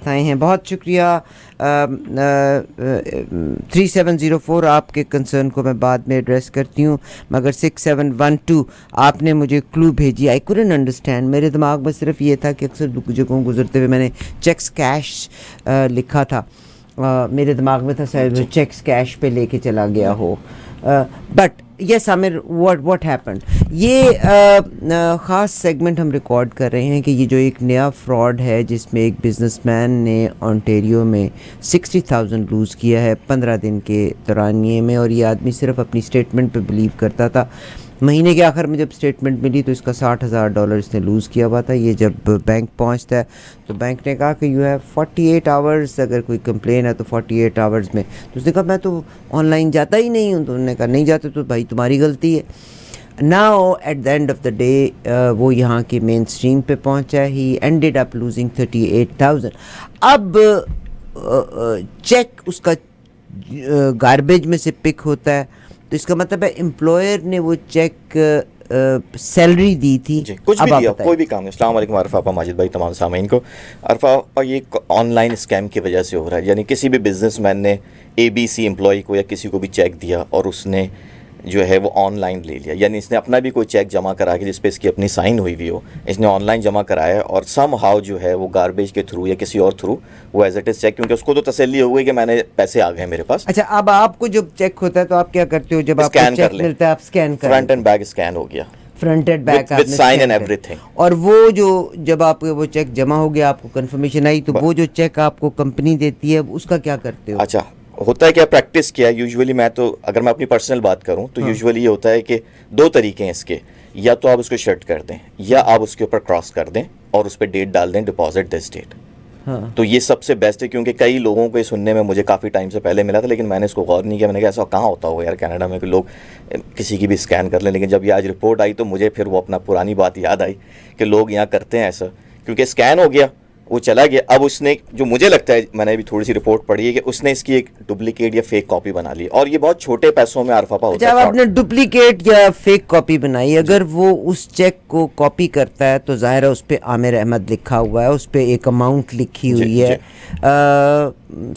ساتھ آئے ہیں. بہت شکریہ. 3704 آپ کے کنسرن کو میں بعد میں ایڈریس کرتی ہوں, مگر 6712 آپ نے مجھے کلو بھیجی. I couldn't understand. میرے دماغ میں صرف یہ تھا کہ اکثر جگہوں گزرتے ہوئے میں نے چیکس کیش لکھا تھا, میرے دماغ میں تھا شاید چیکس کیش پہ لے کے چلا گیا ہو. But yes Aamir, what happened, یہ خاص سیگمنٹ ہم ریکارڈ کر رہے ہیں کہ یہ جو ایک نیا فراڈ ہے جس میں ایک بزنس مین نے آنٹیریو میں 60,000 لوز کیا ہے 15 دن کے دورانیے میں, اور یہ آدمی صرف اپنی اسٹیٹمنٹ پہ بلیو کرتا تھا. مہینے کے آخر میں جب اسٹیٹمنٹ ملی تو اس کا $60,000 اس نے لوز کیا ہوا تھا. یہ جب بینک پہنچتا ہے تو بینک نے کہا کہ یو ہیو 48 آورس, اگر کوئی کمپلین ہے تو 48 آورس میں. تو اس نے کہا میں تو آن لائن جاتا ہی نہیں ہوں. تو انہوں نے کہا نہیں جاتے تو بھائی تمہاری غلطی ہے. Now at the end of the day وہ یہاں کی مین اسٹریم پہ پہنچا. He ended up losing 38,000. اب چیک اس کا گاربیج میں سے پک ہوتا ہے, تو اس کا مطلب ہے امپلائر نے وہ چیک سیلری دی تھی. جی کچھ بھی دیا, کوئی بھی کام نہیں. السلام علیکم عرفہ آپا, ماجد بھائی, تمام سامعین کو. عرفہ آپا, یہ آن لائن اسکیم کی وجہ سے ہو رہا ہے. یعنی کسی بھی بزنس مین نے ABC امپلائی کو یا کسی کو بھی چیک دیا اور اس نے جو ہے وہ آن لائن لے لیا. یعنی اس نے اپنا بھی کوئی چیک جمع کرا کے جس پہ اس کی اپنی سائن ہوئی ہوئی ہو, اس نے آن لائن جمع کرایا اور سم ہاؤ جو ہے وہ گاربیج کے تھرو یا کسی اور تھرو وہ ایز اٹ از چیک, کیونکہ اس کو تو تسلی ہو گئی کہ میں نے پیسے آ گئے میرے پاس. اچھا, اب آپ کو جب چیک ہوتا ہے تو آپ کیا کرتے ہو؟ جب آپ کو چیک ملتا ہے آپ اسکین کر, فرنٹ اینڈ بیک اسکین ہو گیا, front end back with sign and everything. اور وہ جو جب آپ وہ چیک جمع ہو گیا آپ کو کنفرمیشن آئی, تو وہ جو چیک آپ کو کمپنی دیتی ہے اس کا کیا کرتے ہو؟ اچھا, ہوتا ہے کیا, پریکٹس کیا ہے یوزولی. میں تو اگر میں اپنی پرسنل بات کروں تو یوزولی یہ ہوتا ہے کہ 2 طریقے ہیں اس کے. یا تو آپ اس کو شٹ کر دیں یا آپ اس کے اوپر کراس کر دیں اور اس پہ ڈیٹ ڈال دیں, ڈپازٹ دس ڈیٹ. تو یہ سب سے بیسٹ ہے, کیونکہ کئی لوگوں کو یہ سننے میں مجھے کافی ٹائم سے پہلے ملا تھا, لیکن میں نے اس کو غور نہیں کیا. میں نے کہا ایسا کہاں ہوتا ہوگا یار کینیڈا میں کہ لوگ کسی کی بھی اسکین کر لیں. لیکن جب یہ آج رپورٹ آئی تو مجھے پھر وہ اپنا پرانی بات یاد آئی کہ لوگ یہاں کرتے ہیں ایسا, کیونکہ اسکین ہو گیا, وہ چلا گیا. اب اس نے, جو مجھے لگتا ہے, میں نے ابھی تھوڑی سی رپورٹ پڑھی ہے کہ اس نے اس کی ایک ڈپلیکیٹ یا فیک کاپی بنا لی, اور یہ بہت چھوٹے پیسوں میں عرفہ ہوتا ہے. جب آپ نے ڈپلیکیٹ یا فیک کاپی بنائی, اگر وہ اس چیک کو کاپی کرتا ہے تو ظاہر ہے اس پہ عامر احمد لکھا ہوا ہے, اس پہ ایک اماؤنٹ لکھی ہوئی ہے,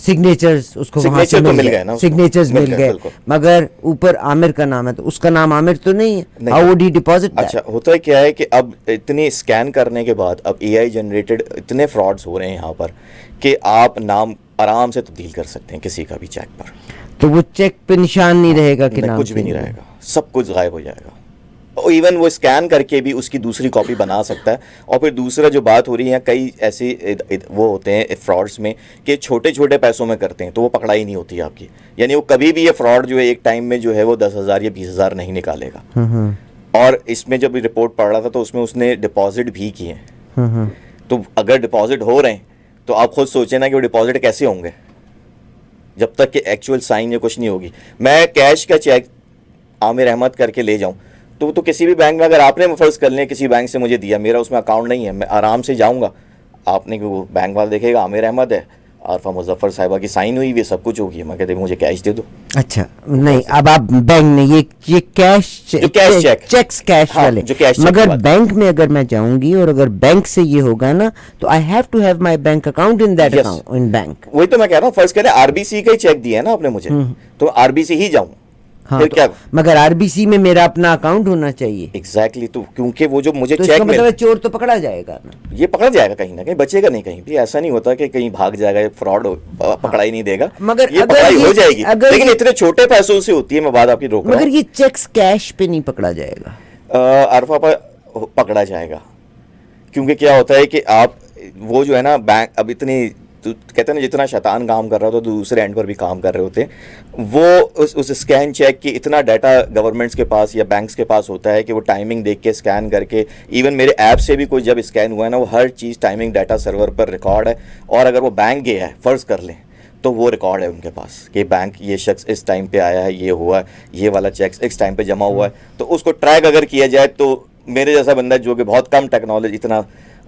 سگنیچرز اس کو وہاں سے مل گئے, سگنیچرز مل گئے, مگر اوپر عامر کا نام ہے, تو اس کا نام عامر تو نہیں ہے. How would he deposit? اچھا, ہوتا ہے کیا ہے کہ اب اتنے اسکین کرنے کے بعد اب AI جنریٹڈ اتنے فراڈز ہو رہے ہیں یہاں پر کہ آپ نام آرام سے تبدیل کر سکتے ہیں کسی کا بھی چیک پر. تو وہ چیک پہ نشان نہیں رہے گا کہ نام کچھ بھی نہیں رہے گا, سب کچھ غائب ہو جائے گا. ایون وہ اسکین کر کے بھی اس کی دوسری کاپی بنا سکتا ہے. اور پھر دوسرا جو بات ہو رہی ہے, کئی ایسے وہ ہوتے ہیں فراڈس میں کہ چھوٹے چھوٹے پیسوں میں کرتے ہیں تو وہ پکڑائی نہیں ہوتی آپ کی. یعنی وہ کبھی بھی یہ فراڈ جو ہے ایک ٹائم میں جو ہے وہ 10,000 یا 20,000 نہیں نکالے گا. اور اس میں جب رپورٹ پڑھ رہا تھا تو اس میں اس نے ڈپازٹ بھی کیے ہیں. تو اگر ڈپازٹ ہو رہے ہیں تو آپ خود سوچیں نا کہ وہ ڈپازٹ کیسے ہوں گے جب تک کہ ایکچوئل سائن یا کچھ نہیں ہوگی. میں کیش کا چیک عامر احمد کر کے لے جاؤں تو کسی بھی بینک میں, اگر آپ نے فرض کر لیں کسی بینک سے مجھے دیا, میرا اس میں اکاؤنٹ نہیں ہے, میں آرام سے جاؤں گا, آپ نے وہ بینک والا دیکھے گا عامر احمد ہے, عارفہ مظفر صاحبہ کی سائن ہوئی, یہ سب کچھ ہوگی, میں کہتے ہیں مجھے کیش دے دو. اچھا نہیں, اب آپ بینک میں یہ کیش چیکس کیش والے, مگر بینک میں اگر میں جاؤں گی اور اگر بینک سے یہ ہوگا نا تو I have to have my bank account in that account in bank. وہی تو میں کہہ رہا ہوں, فرض کریں RBC کا ہی چیک دیا ہے نا آپ نے مجھے, تو RBC ہی جاؤں. ہاں, مگر RBC میں میرا اپنا اکاؤنٹ ہونا چاہیے. ایگزیکٹلی, تو کیونکہ وہ جو مجھے چیک مطلب چور تو پکڑا جائے گا نا, یہ پکڑا جائے گا کہیں نہ کہیں, بچے گا نہیں کہیں بھی. ایسا نہیں ہوتا کہ کہیں بھاگ جائے گا, فراڈ پکڑا ہی نہیں دے گا, مگر یہ پکڑائی ہو جائے گی. لیکن اتنے چھوٹے پیسوں سے ہوتی ہے, میں بات آپ کی روک رہا ہوں. مگر یہ چیکس کیش پہ نہیں پکڑا جائے گا. عرفہ پر پکڑا جائے گا, کیونکہ کیا ہوتا ہے کہ آپ وہ جو ہے نا بینک, اب اتنی کہتے ہیں نا جتنا شیطان کام کر رہا ہوتا ہے تو دوسرے اینڈ پر بھی کام کر رہے ہوتے ہیں. وہ اس اسکین چیک کی اتنا ڈیٹا گورنمنٹس کے پاس یا بینکس کے پاس ہوتا ہے کہ وہ ٹائمنگ دیکھ کے اسکین کر کے, ایون میرے ایپ سے بھی کوئی جب اسکین ہوا ہے نا, وہ ہر چیز ٹائمنگ ڈیٹا سرور پر ریکارڈ ہے. اور اگر وہ بینک گیا ہے فرض کر لیں تو وہ ریکارڈ ہے ان کے پاس کہ بینک یہ شخص اس ٹائم پہ آیا ہے, یہ ہوا ہے, یہ والا چیک اس ٹائم پہ جمع ہوا ہے. تو اس کو ٹریک اگر کیا جائے تو میرے جیسا بندہ جو کہ بہت کم ٹیکنالوجی اتنا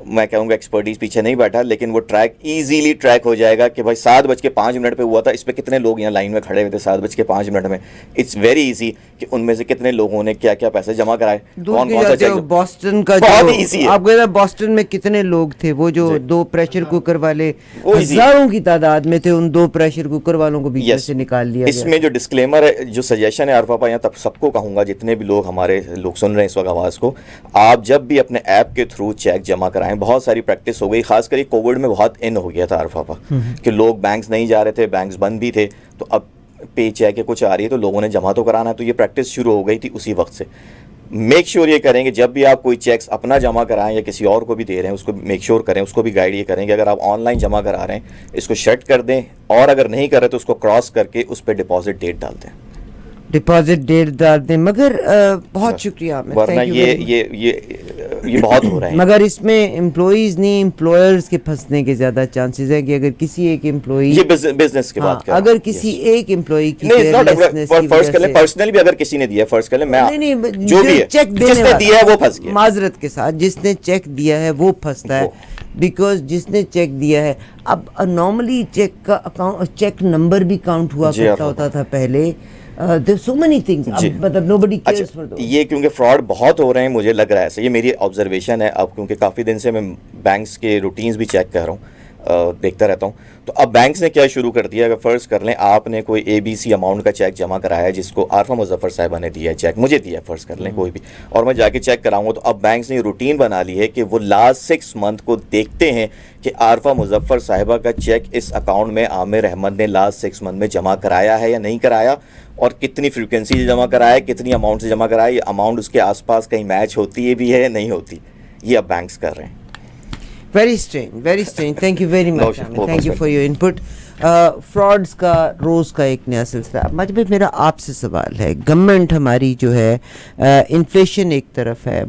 میں کہوں گا ایکسپرٹیز پیچھے نہیں بیٹھا, لیکن وہ ٹریک ایزیلی ٹریک ہو جائے گا کہ بھائی 7:05 پہ ہوا تھا, اس پہ کتنے لوگ یہاں لائن میں کھڑے ہوئے تھے 7:05 میں. اٹس ویری ایزی کہ ان میں سے کتنے لوگوں نے کیا کیا پیسے جمع کرائے, کون کون سا چیک. بoston کا بہت ایزی ہے. آپ کہتے ہیں بoston میں کتنے لوگ تھے, وہ جو 2 پریشر کوکر والے ہزاروں کی تعداد میں تھے, ان 2 پریشر کوکر والوں کو بیچ میں سے نکال لیا. اس میں جو ڈسکلیمر ہے, جو سجیشن ہے عارف آپا, یہاں تب سب کو کہوں گا جتنے بھی لوگ ہمارے لوگ سن رہے ہیں اس وقت آواز کو, آپ جب بھی اپنے ایپ کے تھرو چیک جمع کرائیں, بہت ساری پریکٹس ہو گئی, خاص کر کووڈ میں بہت ان ہو گیا تھا عارف آپا کہ لوگ بینکس نہیں جا رہے تھے, بینکس بند بھی تھے, تو اب پے چیک کچھ آ رہی ہے تو لوگوں نے جمع تو کرانا ہے, تو یہ پریکٹس شروع ہو گئی تھی اسی وقت سے. میک شیور یہ کریں کہ جب بھی آپ کوئی چیکس اپنا جمع کرائیں یا کسی اور کو بھی دے رہے ہیں, اس کو میک شیور کریں, اس کو بھی گائیڈ یہ کریں کہ اگر آپ آن لائن جمع کرا رہے ہیں اس کو شٹ کر دیں, اور اگر نہیں کر رہے تو اس کو کراس کر کے اس پہ ڈپازٹ ڈیٹ ڈال دیں, ڈپازٹ ڈیٹ ڈال دیں. مگر بہت شکریہ, ورنہ یہ بہت ہو رہے ہیں. مگر اس میں امپلائیز نہیں, امپلائرز کے پھنسنے کے زیادہ چانسز ہیں کہ اگر کسی ایک امپلائی, یہ بزنس کی بات کر رہا ہوں, اگر کسی ایک امپلائی کی فرض کر لیں پرسنلی بھی اگر کسی نے دیا ہے, فرض کر لیں میں جو بھی ہے جس نے دیا ہے وہ پھنس گیا, معذرت کے ساتھ جس نے چیک دیا ہے وہ پھنستا ہے, بیکاز جس نے چیک دیا ہے, اب نارملی چیک کا چیک نمبر بھی کاؤنٹ ہوا کرتا ہوتا تھا پہلے, so many things, مطلب nobody cares for those. یہ کیونکہ فراڈ بہت ہو رہے ہیں, مجھے لگ رہا ہے ایسا, یہ میری آبزرویشن ہے اب, کیونکہ کافی دن سے میں بینکس کے روٹینز بھی چیک کر رہا ہوں, دیکھتا رہتا ہوں. تو اب بینکس نے کیا شروع کر دیا, اگر فرض کر لیں آپ نے کوئی ABC اماؤنٹ کا چیک جمع کرایا ہے جس کو عارفہ مظفر صاحبہ نے دیا ہے چیک, مجھے دیا ہے فرض کر لیں کوئی بھی, اور میں جا کے چیک کراؤں گا, تو اب بینکس نے روٹین بنا لی ہے کہ وہ لاسٹ 6 منتھ کو دیکھتے ہیں کہ عارفہ مظفر صاحبہ کا چیک اس اکاؤنٹ میں عامر احمد نے لاسٹ 6 منتھ میں جمع کرایا ہے یا نہیں کرایا, اور کتنی فریکوینسی سے جمع کرایا ہے, کتنی اماؤنٹ سے جمع کرایا ہے, یہ اماؤنٹ اس کے آس پاس کہیں میچ ہوتی ہے بھی ہے یا نہیں ہوتی, یہ اب بینکس کر رہے ہیں. Very strange. Thank you very much. Thank you for your input. فرادز کا روز کا ایک نیا سلسلہ. مجھے میرا آپ سے سوال ہے, گورنمنٹ ہماری جو ہے انفلیشن ایک طرف ہے,